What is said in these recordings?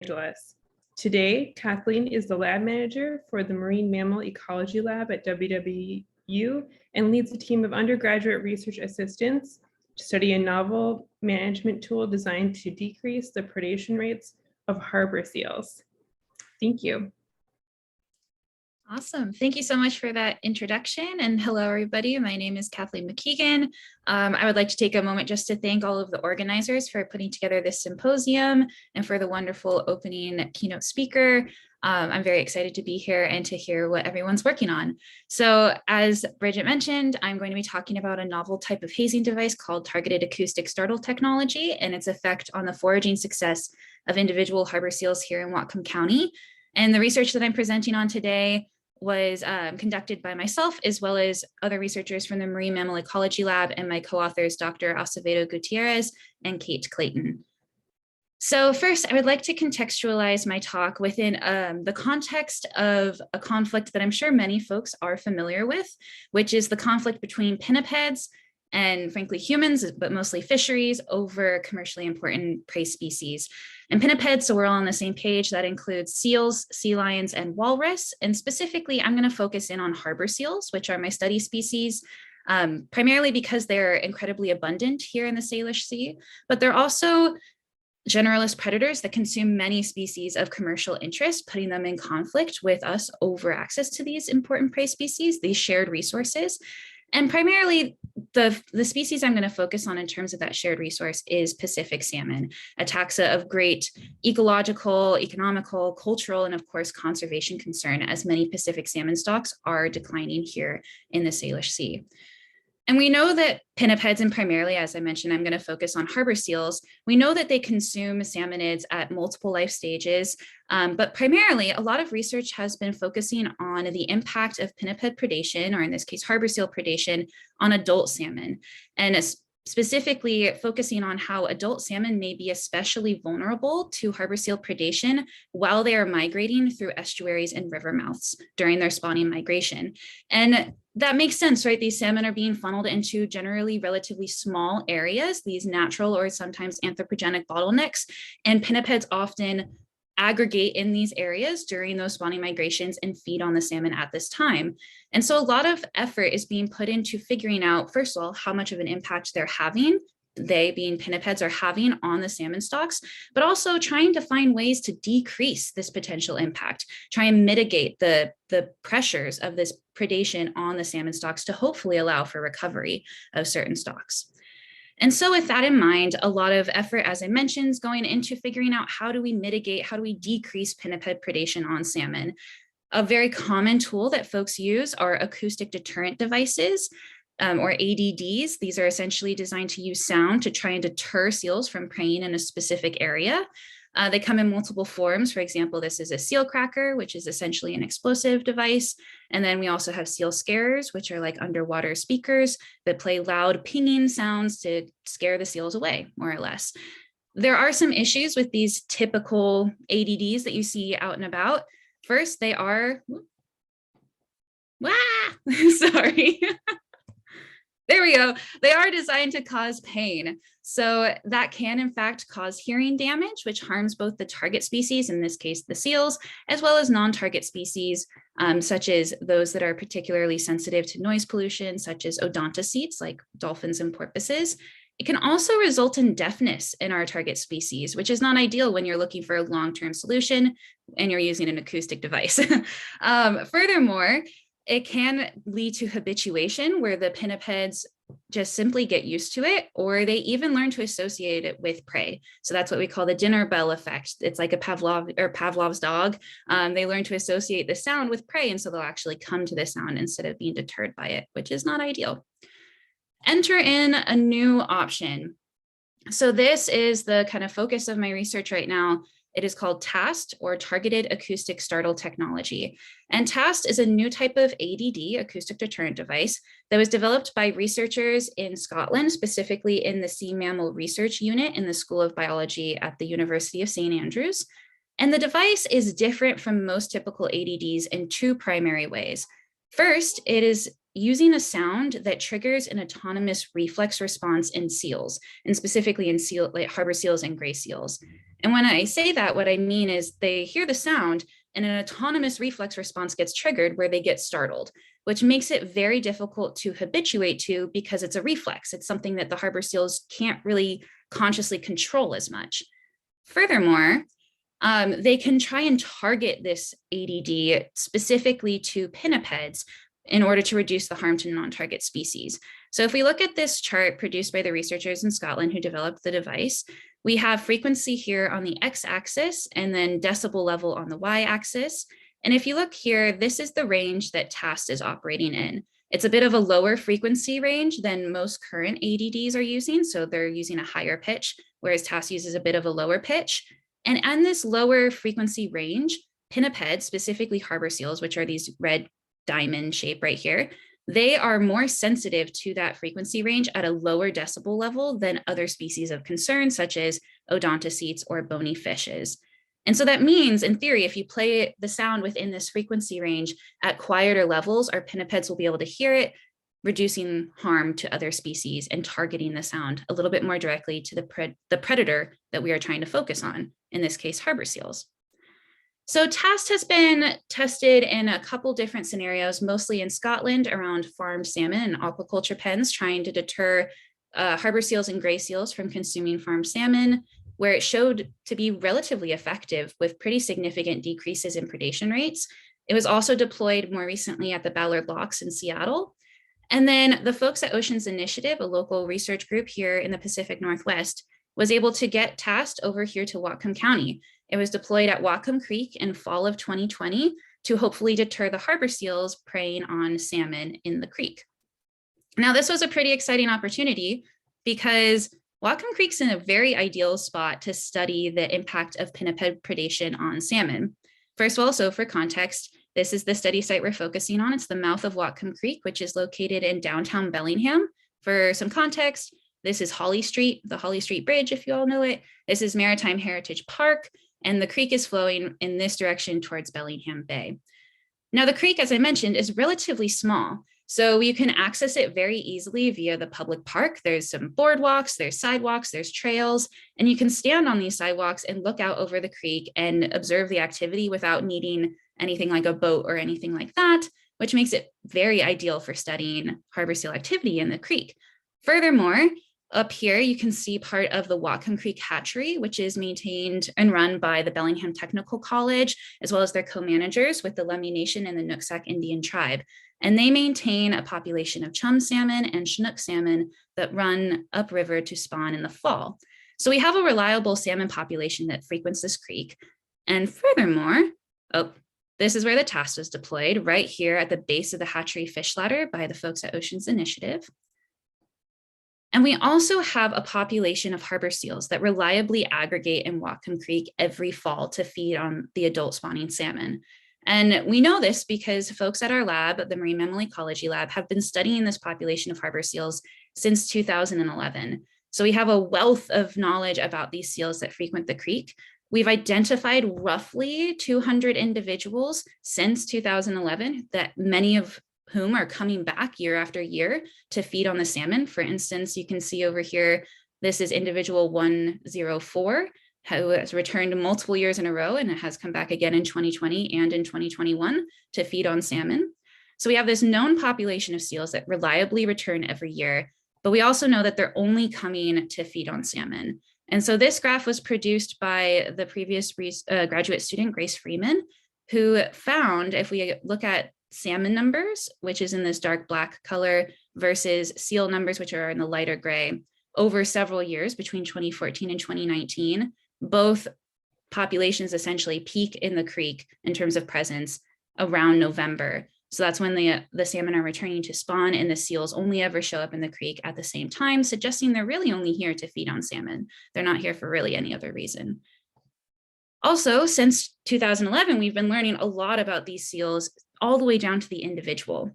Angeles. Today, Kathleen is the lab manager for the Marine Mammal Ecology Lab at WWU and leads a team of undergraduate research assistants to study a novel management tool designed to decrease the predation rates of harbor seals. Thank you. Awesome. Thank you so much for that introduction. And hello, everybody. My name is Kathleen McKeegan. I would like to take a moment just to thank all of the organizers for putting together this symposium and for the wonderful opening keynote speaker. I'm very excited to be here and to hear what everyone's working on. So as Bridget mentioned, I'm going to be talking about a novel type of hazing device called Targeted Acoustic Startle Technology and its effect on the foraging success of individual harbor seals here in Whatcom County. And the research that I'm presenting on today was conducted by myself, as well as other researchers from the Marine Mammal Ecology Lab and my co-authors, Dr. Acevedo Gutierrez and Kate Clayton. So first, I would like to contextualize my talk within the context of a conflict that I'm sure many folks are familiar with, which is the conflict between pinnipeds and frankly humans, but mostly fisheries, over commercially important prey species. And pinnipeds, so we're all on the same page, that includes seals, sea lions, and walrus. And specifically, I'm going to focus in on harbor seals, which are my study species, primarily because they're incredibly abundant here in the Salish Sea, but they're also generalist predators that consume many species of commercial interest, putting them in conflict with us over access to these important prey species, these shared resources. And primarily, the species I'm going to focus on in terms of that shared resource is Pacific salmon, a taxa of great ecological, economical, cultural, and of course, conservation concern, as many Pacific salmon stocks are declining here in the Salish Sea. And we know that pinnipeds, and primarily, as I mentioned, I'm going to focus on harbor seals. We know that they consume salmonids at multiple life stages, but primarily a lot of research has been focusing on the impact of pinniped predation, or in this case, harbor seal predation, on adult salmon, and specifically focusing on how adult salmon may be especially vulnerable to harbor seal predation while they are migrating through estuaries and river mouths during their spawning migration. And that makes sense, right? These salmon are being funneled into generally relatively small areas, these natural or sometimes anthropogenic bottlenecks, and pinnipeds often aggregate in these areas during those spawning migrations and feed on the salmon at this time. And so a lot of effort is being put into figuring out, first of all, how much of an impact they're having, they being pinnipeds are having on the salmon stocks, but also trying to find ways to decrease this potential impact, try and mitigate the pressures of this predation on the salmon stocks to hopefully allow for recovery of certain stocks. And so with that in mind, a lot of effort, as I mentioned, is going into figuring out how do we mitigate, how do we decrease pinniped predation on salmon. A very common tool that folks use are acoustic deterrent devices, or ADDs. These are essentially designed to use sound to try and deter seals from preying in a specific area. They come in multiple forms. For example, this is a seal cracker, which is essentially an explosive device. And then we also have seal scarers, which are like underwater speakers that play loud pinging sounds to scare the seals away, more or less. There are some issues with these typical ADDs that you see out and about. First, they are, sorry. There we go. They are designed to cause pain. So that can, in fact, cause hearing damage, which harms both the target species, in this case, the seals, as well as non-target species, such as those that are particularly sensitive to noise pollution, such as odontocetes, like dolphins and porpoises. It can also result in deafness in our target species, which is not ideal when you're looking for a long-term solution and you're using an acoustic device. Furthermore, it can lead to habituation, where the pinnipeds just simply get used to it, or they even learn to associate it with prey. So that's what we call the dinner bell effect. It's like a Pavlov's dog. They learn to associate the sound with prey, and so they'll actually come to the sound instead of being deterred by it, which is not ideal. Enter in a new option. So this is the kind of focus of my research right now. It is called TAST, or Targeted Acoustic Startle Technology. And TAST is a new type of ADD, acoustic deterrent device, that was developed by researchers in Scotland, specifically in the Sea Mammal Research Unit in the School of Biology at the University of St. Andrews. And the device is different from most typical ADDs in two primary ways. First, it is using a sound that triggers an autonomous reflex response in seals, and specifically in harbor seals and gray seals. And when I say that, what I mean is they hear the sound and an autonomous reflex response gets triggered where they get startled, which makes it very difficult to habituate to because it's a reflex. It's something that the harbor seals can't really consciously control as much. Furthermore, they can try and target this ADD specifically to pinnipeds in order to reduce the harm to non-target species. So if we look at this chart produced by the researchers in Scotland who developed the device, we have frequency here on the x-axis and then decibel level on the y-axis. And if you look here, this is the range that TAST is operating in. It's a bit of a lower frequency range than most current ADDs are using. So they're using a higher pitch, whereas TAST uses a bit of a lower pitch. And on this lower frequency range, pinnipeds, specifically harbor seals, which are these red diamond shape right here, they are more sensitive to that frequency range at a lower decibel level than other species of concern, such as odontocetes or bony fishes. And so that means, in theory, if you play the sound within this frequency range at quieter levels, our pinnipeds will be able to hear it, reducing harm to other species and targeting the sound a little bit more directly to the predator that we are trying to focus on, in this case, harbor seals. So TAST has been tested in a couple different scenarios, mostly in Scotland around farmed salmon and aquaculture pens, trying to deter harbor seals and gray seals from consuming farmed salmon, where it showed to be relatively effective with pretty significant decreases in predation rates. It was also deployed more recently at the Ballard Locks in Seattle. And then the folks at Oceans Initiative, a local research group here in the Pacific Northwest, was able to get TAST over here to Whatcom County. It was deployed at Whatcom Creek in fall of 2020 to hopefully deter the harbor seals preying on salmon in the creek. Now, this was a pretty exciting opportunity because Whatcom Creek's in a very ideal spot to study the impact of pinniped predation on salmon. First of all, so for context, this is the study site we're focusing on. It's the mouth of Whatcom Creek, which is located in downtown Bellingham. For some context, this is Holly Street, the Holly Street Bridge, if you all know it. This is Maritime Heritage Park, and the creek is flowing in this direction towards Bellingham Bay. Now, the creek, as I mentioned, is relatively small, so you can access it very easily via the public park. There's some boardwalks, there's sidewalks, there's trails, and you can stand on these sidewalks and look out over the creek and observe the activity without needing anything like a boat or anything like that, which makes it very ideal for studying harbor seal activity in the creek. Furthermore, up here, you can see part of the Whatcom Creek Hatchery, which is maintained and run by the Bellingham Technical College, as well as their co-managers with the Lummi Nation and the Nooksack Indian tribe. And they maintain a population of Chum salmon and Chinook salmon that run upriver to spawn in the fall. So we have a reliable salmon population that frequents this creek. And furthermore, this is where the TAST was deployed, right here at the base of the hatchery fish ladder by the folks at Oceans Initiative. And we also have a population of harbor seals that reliably aggregate in Whatcom Creek every fall to feed on the adult spawning salmon. And we know this because folks at our lab, the Marine Mammal Ecology Lab, have been studying this population of harbor seals since 2011. So we have a wealth of knowledge about these seals that frequent the creek. We've identified roughly 200 individuals since 2011, that many of whom are coming back year after year to feed on the salmon. For instance, you can see over here, this is individual 104, who has returned multiple years in a row, and it has come back again in 2020 and in 2021 to feed on salmon. So we have this known population of seals that reliably return every year, but we also know that they're only coming to feed on salmon. And so this graph was produced by the previous graduate student, Grace Freeman, who found, if we look at salmon numbers, which is in this dark black color, versus seal numbers, which are in the lighter gray, over several years between 2014 and 2019, both populations essentially peak in the creek in terms of presence around November. So that's when the salmon are returning to spawn, and the seals only ever show up in the creek at the same time, suggesting they're really only here to feed on salmon. They're not here for really any other reason. Also, since 2011, we've been learning a lot about these seals all the way down to the individual.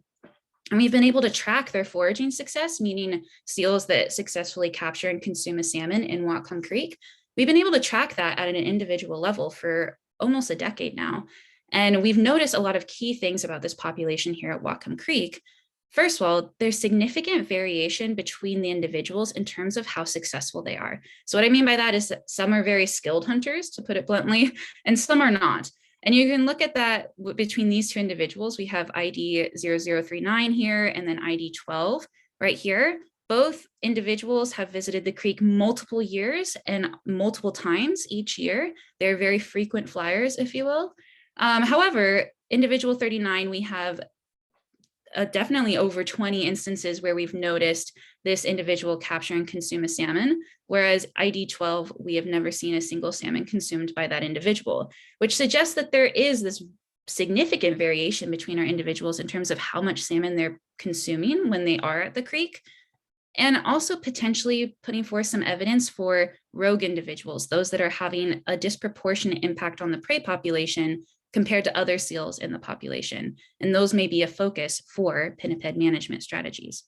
And we've been able to track their foraging success, meaning seals that successfully capture and consume a salmon in Whatcom Creek. We've been able to track that at an individual level for almost a decade now. And we've noticed a lot of key things about this population here at Whatcom Creek. First of all, there's significant variation between the individuals in terms of how successful they are. So what I mean by that is that some are very skilled hunters, to put it bluntly, and some are not. And you can look at that between these two individuals. We have ID 0039 here and then ID 12 right here. Both individuals have visited the creek multiple years and multiple times each year. They're very frequent flyers, if you will. However, individual 39, we have definitely over 20 instances where we've noticed this individual capture and consume a salmon, whereas ID 12, we have never seen a single salmon consumed by that individual, which suggests that there is this significant variation between our individuals in terms of how much salmon they're consuming when they are at the creek, and also potentially putting forth some evidence for rogue individuals, those that are having a disproportionate impact on the prey population compared to other seals in the population. And those may be a focus for pinniped management strategies.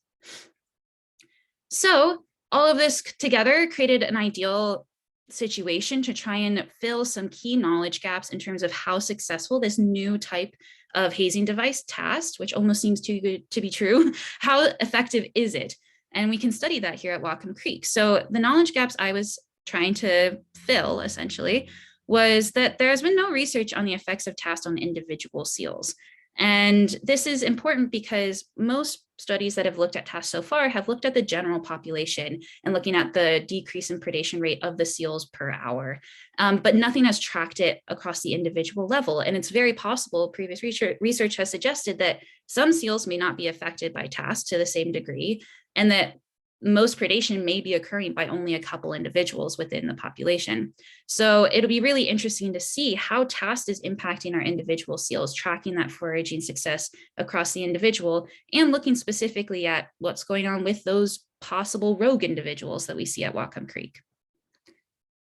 So all of this together created an ideal situation to try and fill some key knowledge gaps in terms of how successful this new type of hazing device, TAST, which almost seems too good to be true, how effective is it? And we can study that here at Whatcom Creek. So the knowledge gaps I was trying to fill, essentially, was that there has been no research on the effects of TAST on individual seals. And this is important because most studies that have looked at TAST so far have looked at the general population and looking at the decrease in predation rate of the seals per hour. But nothing has tracked it across the individual level. And it's very possible, previous research has suggested that some seals may not be affected by TAST to the same degree, and that most predation may be occurring by only a couple individuals within the population. So it'll be really interesting to see how TAST is impacting our individual seals, tracking that foraging success across the individual, and looking specifically at what's going on with those possible rogue individuals that we see at Whatcom Creek.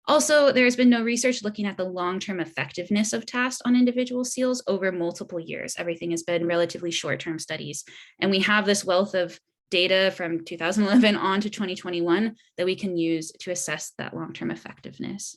Also, there's been no research looking at the long-term effectiveness of TAST on individual seals over multiple years. Everything has been relatively short-term studies. And we have this wealth of data from 2011 on to 2021 that we can use to assess that long-term effectiveness.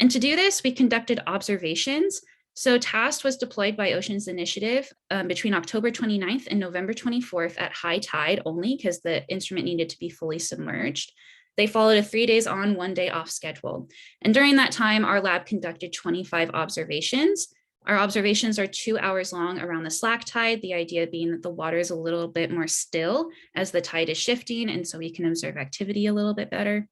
And to do this, we conducted observations. So TAST was deployed by Oceans Initiative between October 29th and November 24th at high tide only, because the instrument needed to be fully submerged. They followed a 3 days on, 1 day off schedule. And during that time, our lab conducted 25 observations. Our observations are 2 hours long around the slack tide, the idea being that the water is a little bit more still as the tide is shifting, and so we can observe activity a little bit better.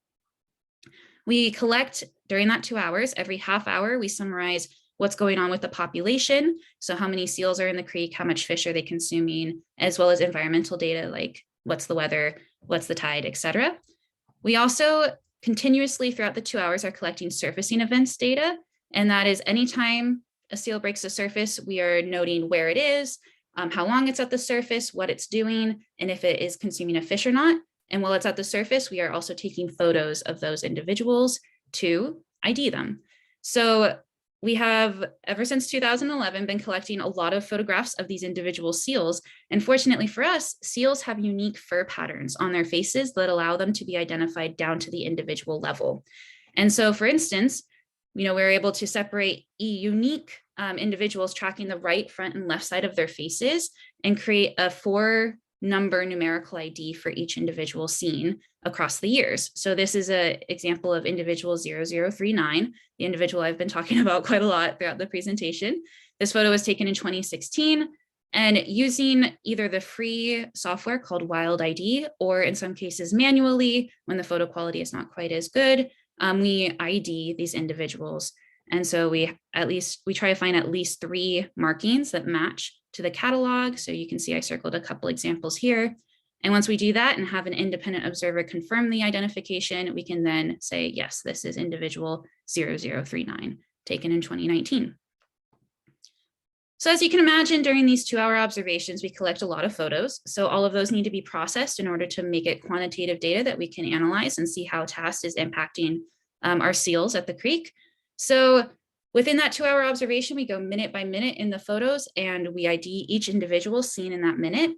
We collect during that 2 hours, every half hour, we summarize what's going on with the population. So how many seals are in the creek, how much fish are they consuming, as well as environmental data like what's the weather, what's the tide, etc. We also continuously throughout the 2 hours are collecting surfacing events data, and that is anytime a seal breaks the surface, we are noting where it is, how long it's at the surface, what it's doing, and if it is consuming a fish or not. And while it's at the surface, we are also taking photos of those individuals to ID them. So we have, ever since 2011, been collecting a lot of photographs of these individual seals. And fortunately for us, seals have unique fur patterns on their faces that allow them to be identified down to the individual level. And so, for instance, we're able to separate unique individuals tracking the right, front, and left side of their faces and create a 4-number numerical ID for each individual seen across the years. So this is an example of individual 0039, the individual I've been talking about quite a lot throughout the presentation. This photo was taken in 2016, and using either the free software called Wild ID, or in some cases manually, when the photo quality is not quite as good, we ID these individuals. And so we try to find at least 3 markings that match to the catalog. So you can see I circled a couple examples here. And once we do that and have an independent observer confirm the identification, we can then say, yes, this is individual 0039 taken in 2019. So as you can imagine, during these 2-hour observations, we collect a lot of photos. So all of those need to be processed in order to make it quantitative data that we can analyze and see how TAST is impacting our seals at the creek. So within that 2-hour observation, we go minute by minute in the photos and we ID each individual seen in that minute.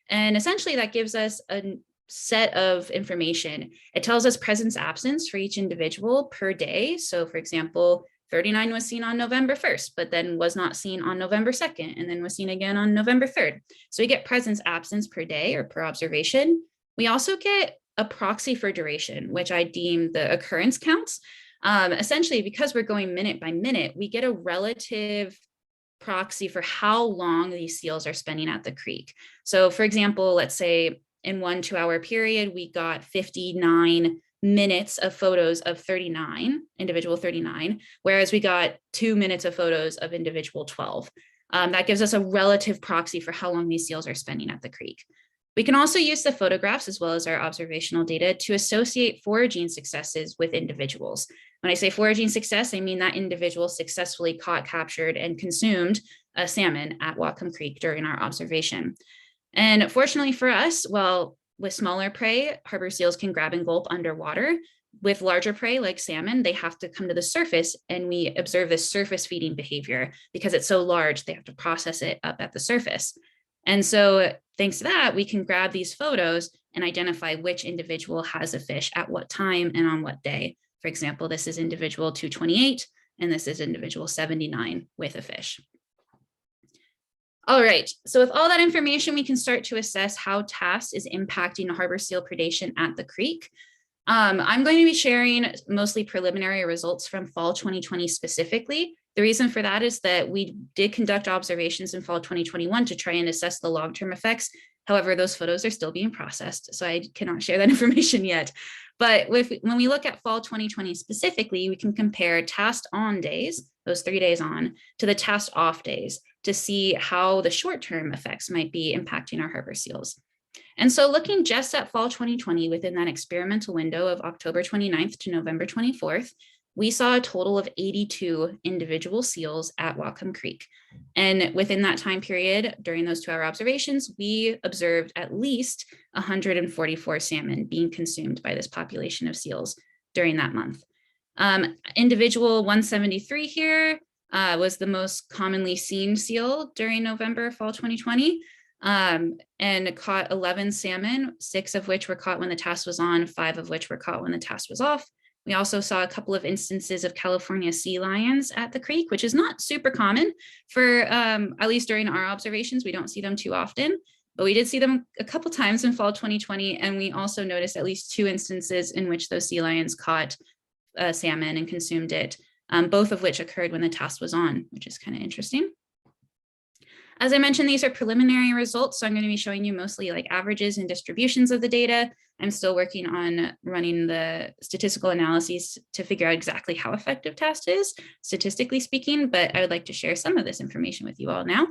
And essentially that gives us a set of information. It tells us presence absence for each individual per day. So for example, 39 was seen on November 1st, but then was not seen on November 2nd, and then was seen again on November 3rd. So we get presence absence per day or per observation. We also get a proxy for duration, which I deem the occurrence counts. Essentially, because we're going minute by minute, we get a relative proxy for how long these seals are spending at the creek. So for example, let's say in 1 2-hour period, we got 59 minutes of photos of individual 39, whereas we got 2 minutes of photos of individual 12. That gives us a relative proxy for how long these seals are spending at the creek. We can also use the photographs as well as our observational data to associate foraging successes with individuals. When I say foraging success, I mean that individual successfully caught, captured, and consumed a salmon at Whatcom Creek during our observation. And fortunately for us, well, with smaller prey, harbor seals can grab and gulp underwater. With larger prey like salmon, they have to come to the surface, and we observe this surface feeding behavior. Because it's so large, they have to process it up at the surface. And so thanks to that, we can grab these photos and identify which individual has a fish at what time and on what day. For example, this is individual 228, and this is individual 79 with a fish. All right, so with all that information, we can start to assess how TAST is impacting harbor seal predation at the creek. I'm going to be sharing mostly preliminary results from fall 2020 specifically. The reason for that is that we did conduct observations in fall 2021 to try and assess the long-term effects. However, those photos are still being processed, so I cannot share that information yet. But when we look at fall 2020 specifically, we can compare TAST on days, those 3 days on, to the TAST off days to see how the short-term effects might be impacting our harbor seals. And so looking just at fall 2020 within that experimental window of October 29th to November 24th, we saw a total of 82 individual seals at Whatcom Creek. And within that time period, during those 2-hour observations, we observed at least 144 salmon being consumed by this population of seals during that month. Individual 173 here was the most commonly seen seal during November, fall 2020. And caught 11 salmon, 6 of which were caught when the TAST was on, 5 of which were caught when the TAST was off. We also saw a couple of instances of California sea lions at the creek, which is not super common for, at least during our observations. We don't see them too often, but we did see them a couple times in fall 2020. And we also noticed at least 2 instances in which those sea lions caught salmon and consumed it, both of which occurred when the TAST was on, which is kind of interesting. As I mentioned, these are preliminary results, so I'm going to be showing you mostly like averages and distributions of the data. I'm still working on running the statistical analyses to figure out exactly how effective TAST is, statistically speaking, but I would like to share some of this information with you all now.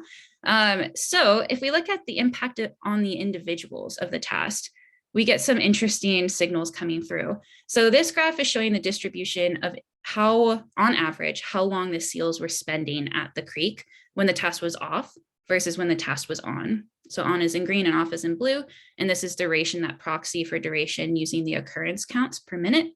So if we look at the impact on the individuals of the TAST, we get some interesting signals coming through. So this graph is showing the distribution of how, on average, how long the seals were spending at the creek when the TAST was off versus when the TAST was on. So on is in green and off is in blue. And this is duration, that proxy for duration using the occurrence counts per minute.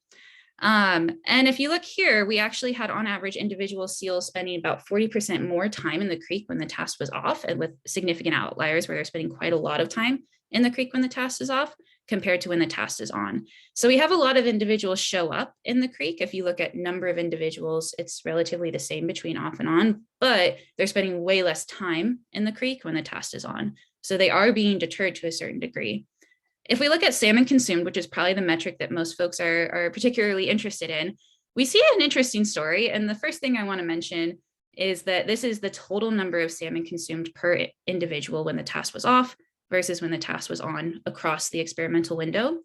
And if you look here, we actually had on average individual seals spending about 40% more time in the creek when the TAST was off, and with significant outliers where they're spending quite a lot of time in the creek when the TAST is off compared to when the TAST is on. So we have a lot of individuals show up in the creek. If you look at number of individuals, it's relatively the same between off and on, but they're spending way less time in the creek when the TAST is on. So they are being deterred to a certain degree. If we look at salmon consumed, which is probably the metric that most folks are particularly interested in, we see an interesting story. And the first thing I want to mention is that this is the total number of salmon consumed per individual when the TAST was off versus when the TAST was on across the experimental window.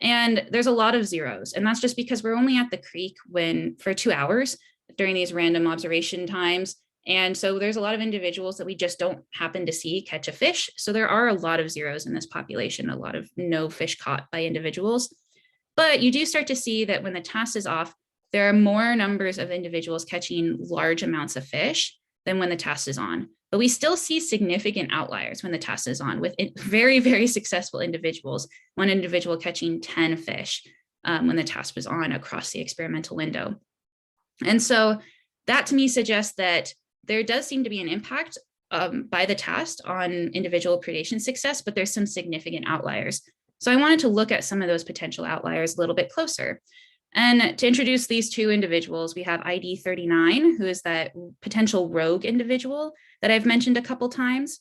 And there's a lot of zeros. And that's just because we're only at the creek for 2 hours during these random observation times. And so there's a lot of individuals that we just don't happen to see catch a fish. So there are a lot of zeros in this population, a lot of no fish caught by individuals. But you do start to see that when the TAST is off, there are more numbers of individuals catching large amounts of fish than when the TAST is on. But we still see significant outliers when the TAST is on, with very, very successful individuals, one individual catching 10 fish when the TAST was on across the experimental window. And so that to me suggests that there does seem to be an impact by the TAST on individual predation success, but there's some significant outliers. So I wanted to look at some of those potential outliers a little bit closer. And to introduce these two individuals, we have ID 39, who is that potential rogue individual that I've mentioned a couple times,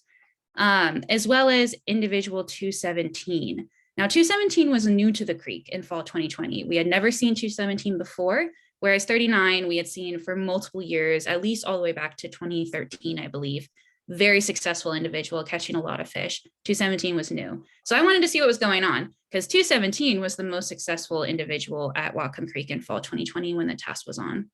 as well as individual 217. Now, 217 was new to the creek in fall 2020. We had never seen 217 before, whereas 39 we had seen for multiple years, at least all the way back to 2013, I believe. Very successful individual, catching a lot of fish. 217 was new. So I wanted to see what was going on, because 217 was the most successful individual at Whatcom Creek in fall 2020 when the TAST was on.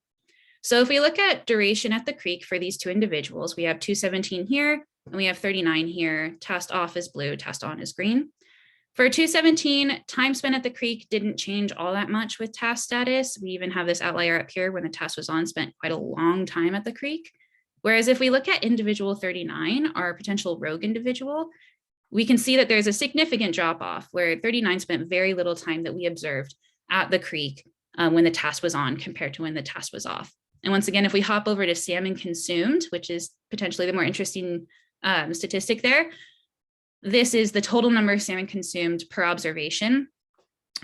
So if we look at duration at the creek for these two individuals, we have 217 here, and we have 39 here. TAST off is blue, TAST on is green. For 217, time spent at the creek didn't change all that much with TAST status. We even have this outlier up here when the TAST was on, spent quite a long time at the creek. Whereas if we look at individual 39, our potential rogue individual, we can see that there's a significant drop off where 39 spent very little time that we observed at the creek when the TAST was on compared to when the TAST was off. And once again, if we hop over to salmon consumed, which is potentially the more interesting statistic there, this is the total number of salmon consumed per observation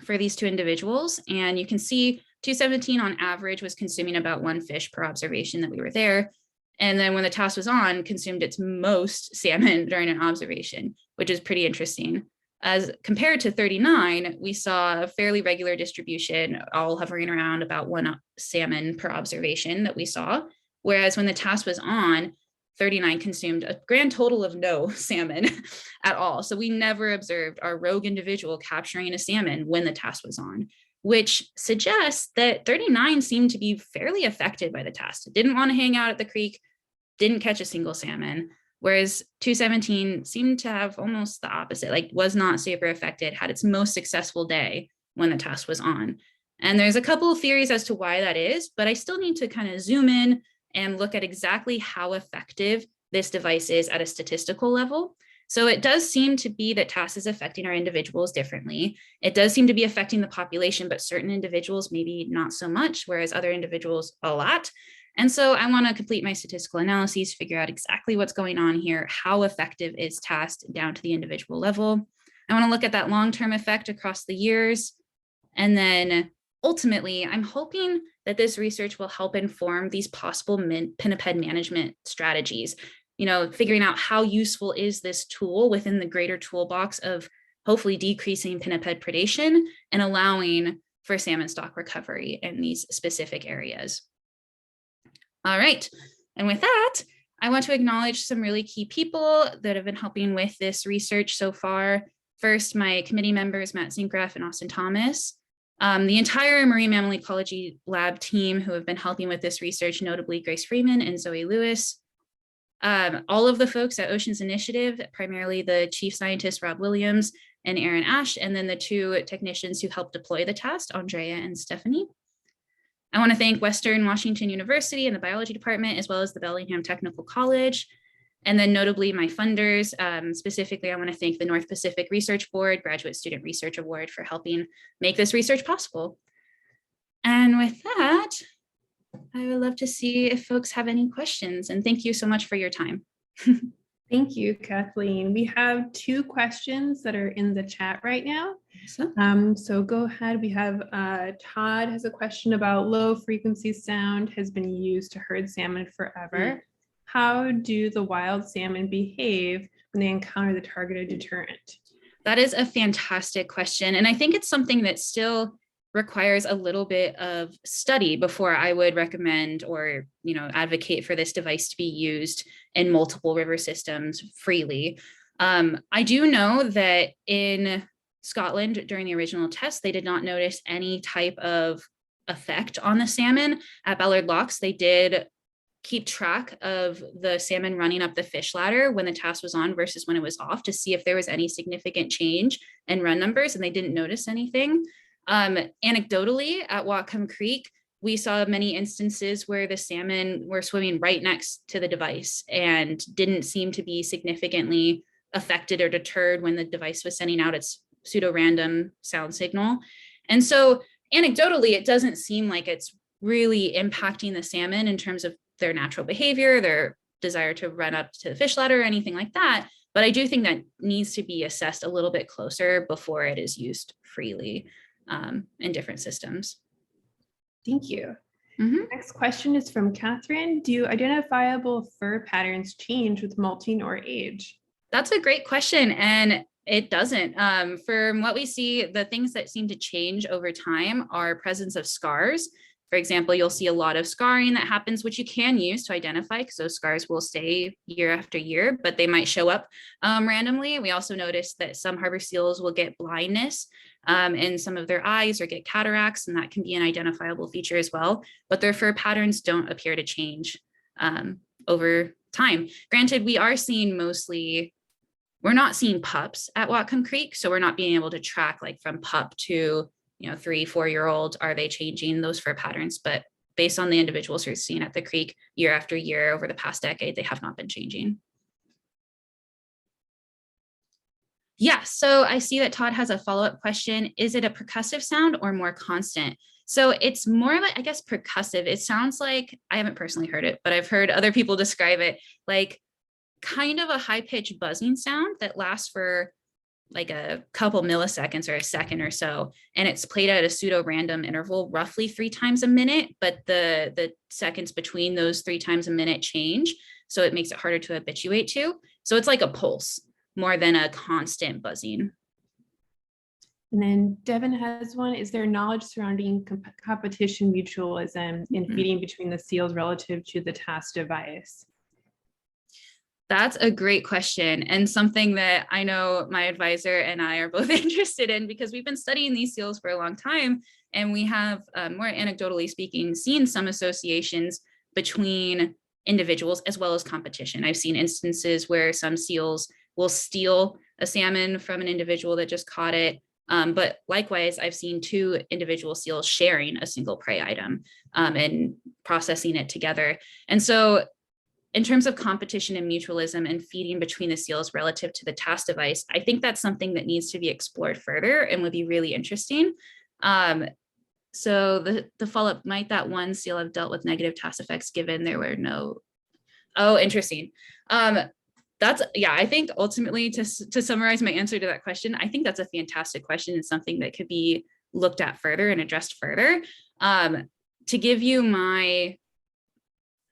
for these two individuals. And you can see 217 on average was consuming about 1 fish per observation that we were there. And then when the TAST was on, consumed its most salmon during an observation, which is pretty interesting. As compared to 39, we saw a fairly regular distribution, all hovering around about 1 salmon per observation that we saw. Whereas when the TAST was on, 39 consumed a grand total of no salmon at all. So we never observed our rogue individual capturing a salmon when the TAST was on, which suggests that 39 seemed to be fairly affected by the TAST. It didn't want to hang out at the creek, didn't catch a single salmon, whereas 217 seemed to have almost the opposite, like was not super affected, had its most successful day when the TAST was on. And there's a couple of theories as to why that is, but I still need to kind of zoom in and look at exactly how effective this device is at a statistical level. So it does seem to be that TAST is affecting our individuals differently. It does seem to be affecting the population, but certain individuals maybe not so much, whereas other individuals a lot. And so I want to complete my statistical analyses, figure out exactly what's going on here, how effective is TAST down to the individual level. I want to look at that long-term effect across the years. And then ultimately, I'm hoping that this research will help inform these possible pinniped management strategies, figuring out how useful is this tool within the greater toolbox of hopefully decreasing pinniped predation and allowing for salmon stock recovery in these specific areas. All right, and with that, I want to acknowledge some really key people that have been helping with this research so far. First, my committee members, Matt Zinkraff and Austin Thomas. The entire Marine Mammal Ecology Lab team who have been helping with this research, notably Grace Freeman and Zoe Lewis. All of the folks at Oceans Initiative, primarily the chief scientist, Rob Williams and Aaron Ash, and then the 2 technicians who helped deploy the TAST, Andrea and Stephanie. I want to thank Western Washington University and the biology department, as well as the Bellingham Technical College. And then notably my funders, specifically, I want to thank the North Pacific Research Board Graduate Student Research Award for helping make this research possible. And with that, I would love to see if folks have any questions, and thank you so much for your time. Thank you, Kathleen. We have 2 questions that are in the chat right now. So go ahead. We have Todd has a question about low frequency sound has been used to herd salmon forever. How do the wild salmon behave when they encounter the targeted deterrent? That is a fantastic question. And I think it's something that still requires a little bit of study before I would recommend or advocate for this device to be used in multiple river systems freely. I do know that in Scotland during the original test, they did not notice any type of effect on the salmon. At Ballard Locks, they did keep track of the salmon running up the fish ladder when the TAST was on versus when it was off to see if there was any significant change in run numbers, and they didn't notice anything. Anecdotally, at Whatcom Creek, we saw many instances where the salmon were swimming right next to the device and didn't seem to be significantly affected or deterred when the device was sending out its pseudo-random sound signal. And so anecdotally, it doesn't seem like it's really impacting the salmon in terms of their natural behavior, their desire to run up to the fish ladder or anything like that. But I do think that needs to be assessed a little bit closer before it is used freely in different systems. Thank you. Mhm. Next question is from Catherine. Do identifiable fur patterns change with molting or age? That's a great question, and it doesn't. From what we see, the things that seem to change over time are presence of scars. For example, you'll see a lot of scarring that happens, which you can use to identify because those scars will stay year after year, but they might show up randomly. We also notice that some harbor seals will get blindness in some of their eyes or get cataracts, and that can be an identifiable feature as well. But their fur patterns don't appear to change over time. Granted, we're not seeing pups at Whatcom Creek, so we're not being able to track like from pup to 3-4-year-old, are they changing those fur patterns? But based on the individuals we're seeing at the creek year after year over the past decade, they have not been changing. Yeah, so I see that Todd has a follow-up question. Is it a percussive sound or more constant? So it's more of a, I guess, percussive. It sounds like, I haven't personally heard it, but I've heard other people describe it like kind of a high-pitched buzzing sound that lasts for like a couple milliseconds or a second or so, and it's played at a pseudo-random interval, roughly 3 times a minute, but the seconds between those 3 times a minute change, so it makes it harder to habituate to. So it's like a pulse more than a constant buzzing. And then Devin has one. Is there knowledge surrounding competition mutualism in feeding between the seals relative to the TAST device? That's a great question, and something that I know my advisor and I are both interested in because we've been studying these seals for a long time, and we have, more anecdotally speaking, seen some associations between individuals as well as competition. I've seen instances where some seals will steal a salmon from an individual that just caught it, but likewise, I've seen 2 individual seals sharing a single prey item and processing it together. And so in terms of competition and mutualism and feeding between the seals relative to the TAST device, I think that's something that needs to be explored further and would be really interesting. So the follow-up, might that one seal have dealt with negative TAST effects given there were no, oh, interesting. Yeah, I think ultimately to summarize my answer to that question, I think that's a fantastic question and something that could be looked at further and addressed further. To give you my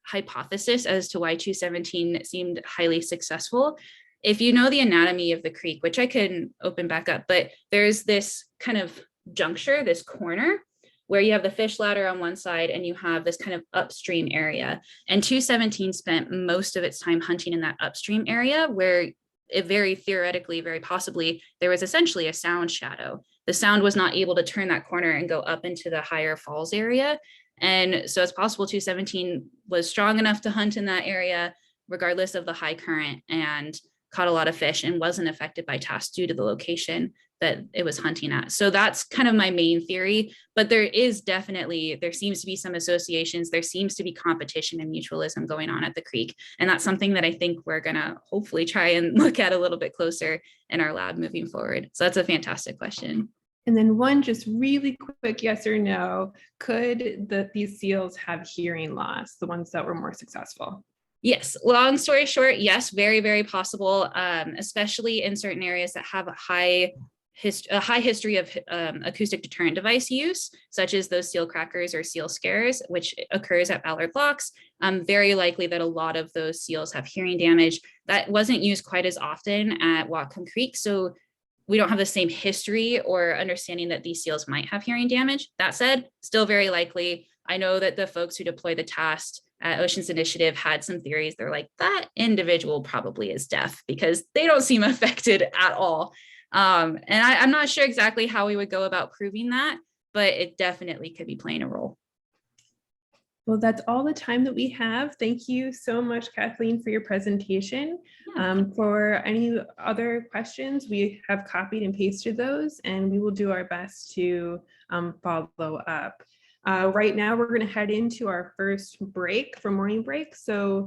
hypothesis as to why 217 seemed highly successful. If you know the anatomy of the creek, which I can open back up, but there's this kind of juncture, this corner, where you have the fish ladder on one side and you have this kind of upstream area. And 217 spent most of its time hunting in that upstream area where it very theoretically, very possibly, there was essentially a sound shadow. The sound was not able to turn that corner and go up into the higher falls area. And so it's possible 217 was strong enough to hunt in that area, regardless of the high current, and caught a lot of fish and wasn't affected by TAST due to the location that it was hunting at. So that's kind of my main theory, but there seems to be some associations. There seems to be competition and mutualism going on at the creek. And that's something that I think we're gonna hopefully try and look at a little bit closer in our lab moving forward. So that's a fantastic question. And then one just really quick yes or no, could these seals have hearing loss, the ones that were more successful? Yes, long story short, yes, very, very possible, especially in certain areas that have a high history of acoustic deterrent device use, such as those seal crackers or seal scares, which occurs at Ballard Locks. Very likely that a lot of those seals have hearing damage. That wasn't used quite as often at Whatcom Creek, so we don't have the same history or understanding that these seals might have hearing damage. That said, still very likely. I know that the folks who deploy the TAST at Oceans Initiative had some theories. They're like, that individual probably is deaf because they don't seem affected at all. And I'm not sure exactly how we would go about proving that, but it definitely could be playing a role. Well, that's all the time that we have. Thank you so much, Kathleen, for your presentation. For any other questions, we have copied and pasted those, and we will do our best to follow up. Right now, we're going to head into our first break for morning break. So